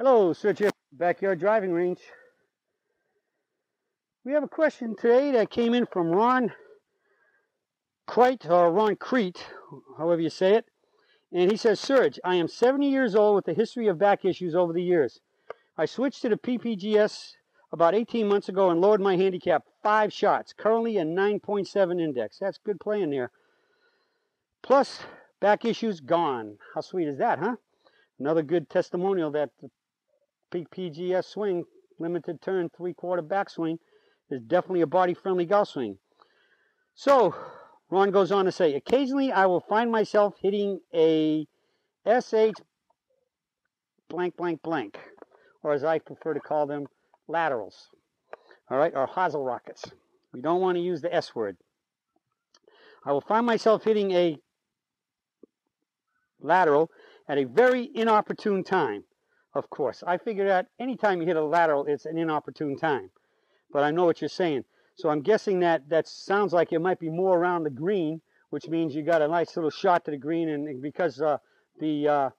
Hello, Search Your Backyard Driving Range. We have a question today that came in from Ron Crete, or Ron Crete, however you say it. And he says, Serge, I am 70 years old with a history of back issues over the years. I switched to the PPGS about 18 months ago and lowered my handicap 5 shots, currently a 9.7 index. That's good playing there. Plus, back issues gone. How sweet is that, huh? Another good testimonial that the PPGS swing, limited turn, 3/4 backswing, is definitely a body-friendly golf swing. So, Ron goes on to say, occasionally I will find myself hitting a SH blank, blank, blank, or as I prefer to call them, laterals, all right, or hosel rockets. We don't want to use the S word. I will find myself hitting a lateral at a very inopportune time. Of course, I figure that anytime you hit a lateral, it's an inopportune time. But I know what you're saying. So I'm guessing that sounds like it might be more around the green, which means you got a nice little shot to the green, and because the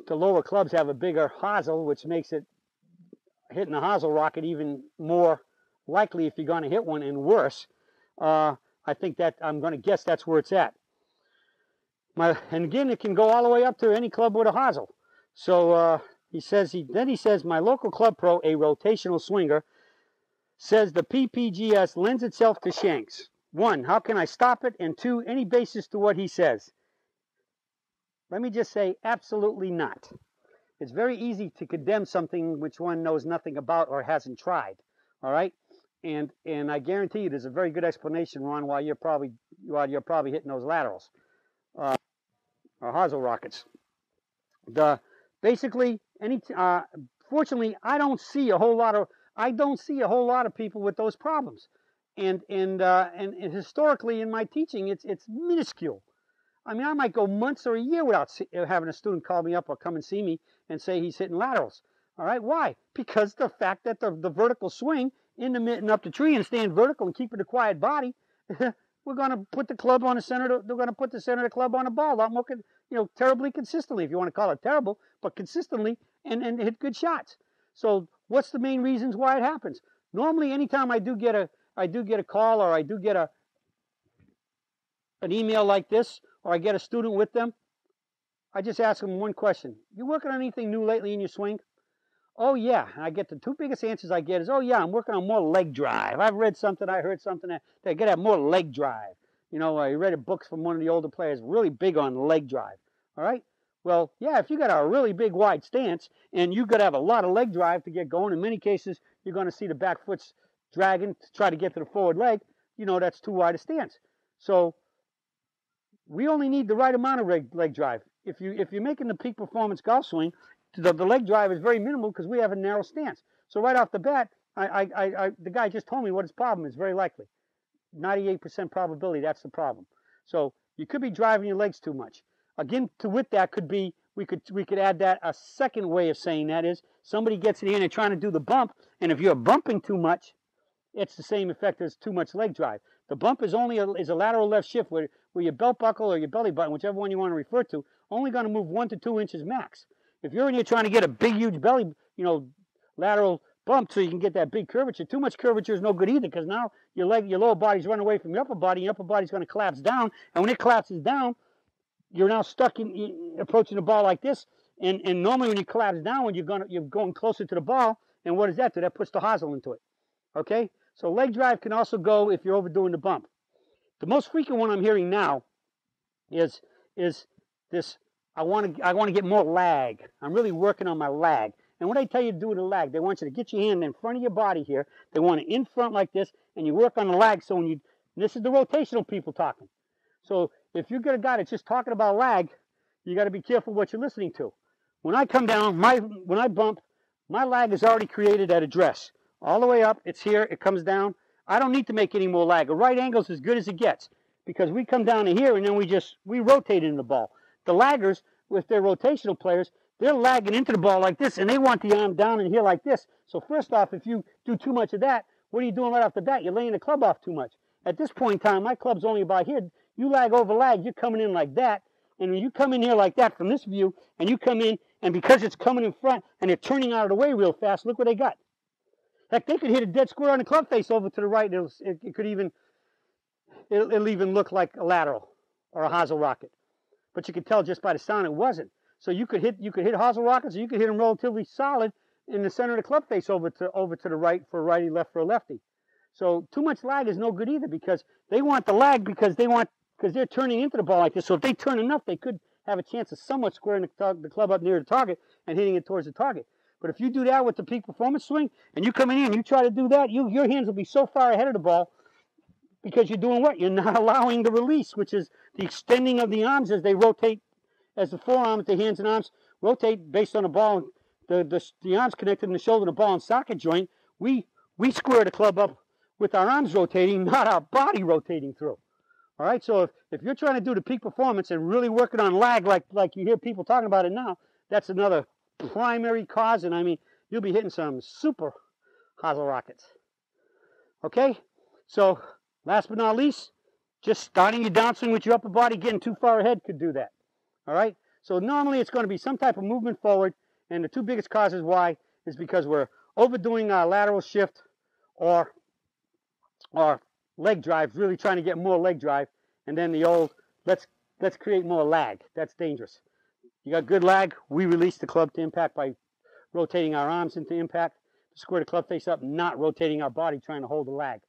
lower clubs have a bigger hosel, which makes it hitting a hosel rocket even more likely if you're going to hit one, and worse. I think that I'm going to guess that's where it's at. And again, it can go all the way up to any club with a hosel. So he says, my local club pro, a rotational swinger, says the PPGS lends itself to shanks. 1, how can I stop it? And 2, any basis to what he says? Let me just say, absolutely not. It's very easy to condemn something which one knows nothing about or hasn't tried. All right, and I guarantee you, there's a very good explanation, Ron, why you're probably hitting those laterals or hosel rockets. Basically, fortunately, I don't see a whole lot of people with those problems, and historically in my teaching, it's minuscule. I mean, I might go months or a year without having a student call me up or come and see me and say he's hitting laterals. All right, why? Because the fact that the vertical swing in the mitten up the tree and staying vertical and keeping a quiet body, we're going to put the club on the center. They're going to put the center of the club on the ball. I'm looking, terribly consistently, if you want to call it terrible, but consistently, and hit good shots. So what's the main reasons why it happens? Normally, anytime I do get a call, or I do get an email like this, or I get a student with them, I just ask them one question. You working on anything new lately in your swing? Oh, yeah. And I get the 2 biggest answers I get is, oh, yeah, I'm working on more leg drive. I've read something, I heard something that they got to have more leg drive. I read books from one of the older players, really big on leg drive. All right? Well, yeah, if you got a really big wide stance and you got to have a lot of leg drive to get going, in many cases, you're going to see the back foot's dragging to try to get to the forward leg. That's too wide a stance. So we only need the right amount of leg drive. If you're making the peak performance golf swing, the leg drive is very minimal because we have a narrow stance. So right off the bat, the guy just told me what his problem is. Very likely, 98% probability that's the problem. So you could be driving your legs too much. Again, with that could be we could add that a second way of saying that is somebody gets in here and they're trying to do the bump, and if you're bumping too much, it's the same effect as too much leg drive. The bump is only a lateral left shift where your belt buckle or your belly button, whichever one you want to refer to, only going to move 1 to 2 inches max. If you're in here trying to get a big, huge belly, lateral bump so you can get that big curvature, too much curvature is no good either, because now your lower body's running away from your upper body. Your upper body's going to collapse down, and when it collapses down, you're now stuck in approaching the ball like this. And normally when you collapse down, you're going closer to the ball, and what does that do? That puts the hosel into it. Okay, so leg drive can also go if you're overdoing the bump. The most frequent one I'm hearing now is this. I want to get more lag. I'm really working on my lag. And what I tell you to do with the lag, they want you to get your hand in front of your body here. They want it in front like this, and you work on the lag. So this is the rotational people talking. So if you get a guy that's just talking about lag, you got to be careful what you're listening to. When I come down, when I bump, my lag is already created at address. All the way up, it's here, it comes down. I don't need to make any more lag. A right angle is as good as it gets, because we come down to here and then we rotate into the ball. The laggers, with their rotational players, they're lagging into the ball like this, and they want the arm down in here like this. So first off, if you do too much of that, what are you doing right off the bat? You're laying the club off too much. At this point in time, my club's only about here. You lag over lag, you're coming in like that. And when you come in here like that from this view, and you come in And because it's coming in front and they're turning out of the way real fast, look what they got. Heck, they could hit a dead square on the club face over to the right. It could even, it'll even look like a lateral or a hosel rocket. But you could tell just by the sound it wasn't. So you could hit hosel rockets, or you could hit them relatively solid in the center of the club face over to the right for a righty, left for a lefty. So too much lag is no good either, because they want the lag because they're turning into the ball like this. So if they turn enough, they could have a chance of somewhat squaring the club up near the target and hitting it towards the target. But if you do that with the peak performance swing, and you come in here and you try to do that, your hands will be so far ahead of the ball, because you're doing what? You're not allowing the release, which is the extending of the arms as they rotate, as the forearms, the hands and arms rotate based on the ball, the arms connected in the shoulder, the ball and socket joint. We square the club up with our arms rotating, not our body rotating through. All right, so if you're trying to do the peak performance and really working on lag like you hear people talking about it now, that's another primary cause, and I mean, you'll be hitting some super hosel rockets. Okay, so last but not least, just starting your downswing with your upper body, getting too far ahead could do that. All right, so normally it's going to be some type of movement forward, and the two biggest causes why is because we're overdoing our lateral shift or leg drive, really trying to get more leg drive, and then the old let's create more lag. That's dangerous. You got good lag, we release the club to impact by rotating our arms into impact to square the club face up, not rotating our body trying to hold the lag.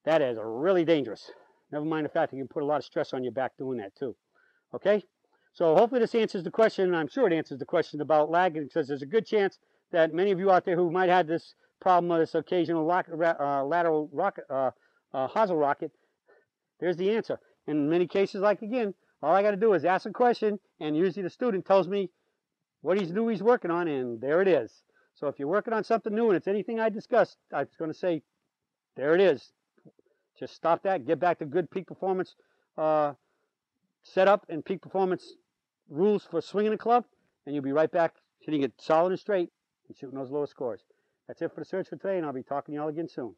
That is really dangerous. Never mind the fact that you can put a lot of stress on your back doing that too. Okay? So hopefully this answers the question, and I'm sure it answers the question about lag, because there's a good chance that many of you out there who might have this problem with this occasional lateral rocket, hosel rocket, there's the answer. In many cases, like again, all I got to do is ask a question, and usually the student tells me what he's working on, and there it is. So if you're working on something new and it's anything I discussed, I'm going to say, there it is. Just stop that, get back to good peak performance setup and peak performance rules for swinging a club, and you'll be right back hitting it solid and straight and shooting those lower scores. That's it for the search for today, and I'll be talking to y'all again soon.